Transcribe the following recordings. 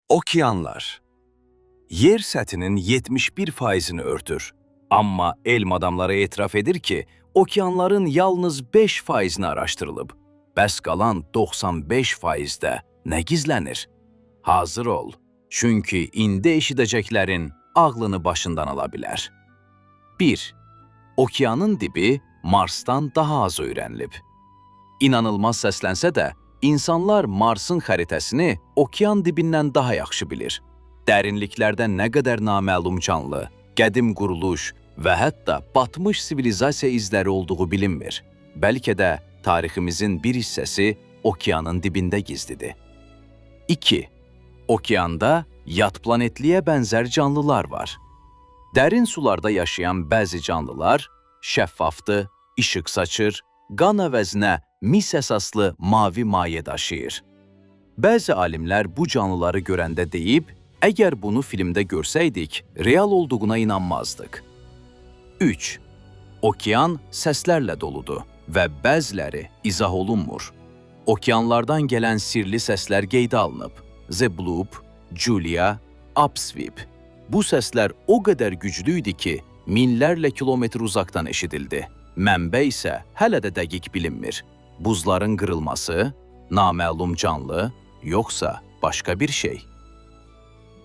Okeanlar. Yer səthinin 71%-ni örtür. Amma elm adamları etiraf edir ki, okeanların yalnız 5%-ni araşdırılıb. Bəs qalan 95%-də nə gizlənir? Hazır ol, çünki indi eşidəcəklərin ağlını başından ala bilər. 1. Okeanın dibi Marsdan daha az öyrənilib. İnanılmaz səslənsə də, insanlar Marsın xəritəsini okean dibindən daha yaxşı bilir. Dərinliklərdə nə qədər naməlum canlı, qədim quruluş və hətta batmış sivilizasiya izləri olduğu bilinmir. Bəlkə də tariximizin bir hissəsi okeanın dibində gizlidir. 2. Okeanda yad planetliyə bənzər canlılar var. Dərin sularda yaşayan bəzi canlılar şəffafdır, işıq saçır, qan əvəzinə mis əsaslı mavi maye daşıyır. Bəzi alimlər bu canlıları görəndə deyib, əgər bunu filmdə görsəydik, real olduğuna inanmazdıq. 3. Okean səslərlə doludur və bəziləri izah olunmur. Okeanlardan gələn sirli səslər qeydə alınıb. The Bloop, Julia, Upsweep. Bu səslər o qədər güclü idi ki, minlərlə kilometr uzaqdan eşidildi. Mənbə isə hələ də dəqiq bilinmir. Buzların qırılması, naməlum canlı, yoxsa başqa bir şey.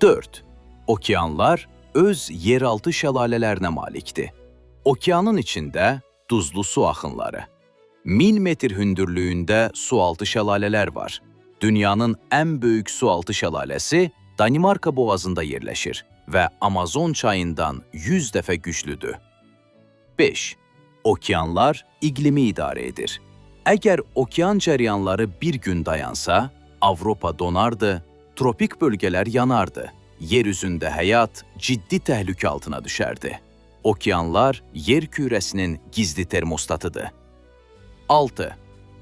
4. Okeanlar öz yeraltı şəlalələrinə malikdir. Okeanın içində duzlu su axınları. 1000 metr hündürlüyündə sualtı şəlalələr var. Dünyanın ən böyük sualtı şəlaləsi Danimarka boğazında yerləşir və Amazon çayından 100 dəfə güclüdür. 5. Okeanlar iqlimi idarə edir. Əgər okean cəryanları bir gün dayansa, Avropa donardı, tropik bölgələr yanardı, yer üzündə həyat ciddi təhlükə altına düşərdi. Okeanlar yer kürəsinin gizli termostatıdır. 6.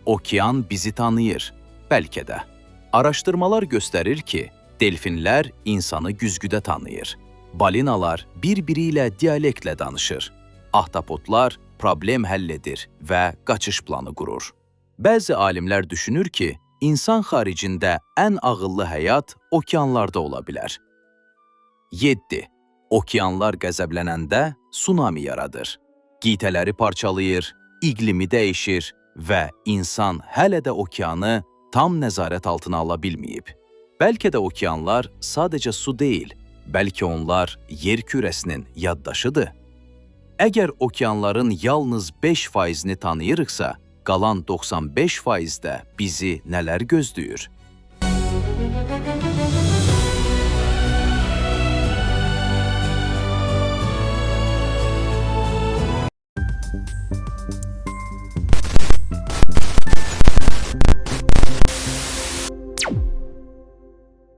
Okean bizi tanıyır, bəlkə də. Araşdırmalar göstərir ki, delfinlər insanı güzgüdə tanıyır. Balinalar bir-biri ilə dialektlə danışır. Ahtapotlar problem həll edir və qaçış planı qurur. Bəzi alimlər düşünür ki, insan xaricində ən ağıllı həyat okeanlarda ola bilər. 7. Okeanlar qəzəblənəndə tsunami yaradır. Qitələri parçalayır, iqlimi dəyişir və insan hələ də okeanı tam nəzarət altına ala bilməyib. Bəlkə də okeanlar sadəcə su deyil, bəlkə onlar yer kürəsinin yaddaşıdır. Əgər okeanların yalnız 5%-ni tanıyırıqsa, qalan 95%-də bizi nələr gözləyir?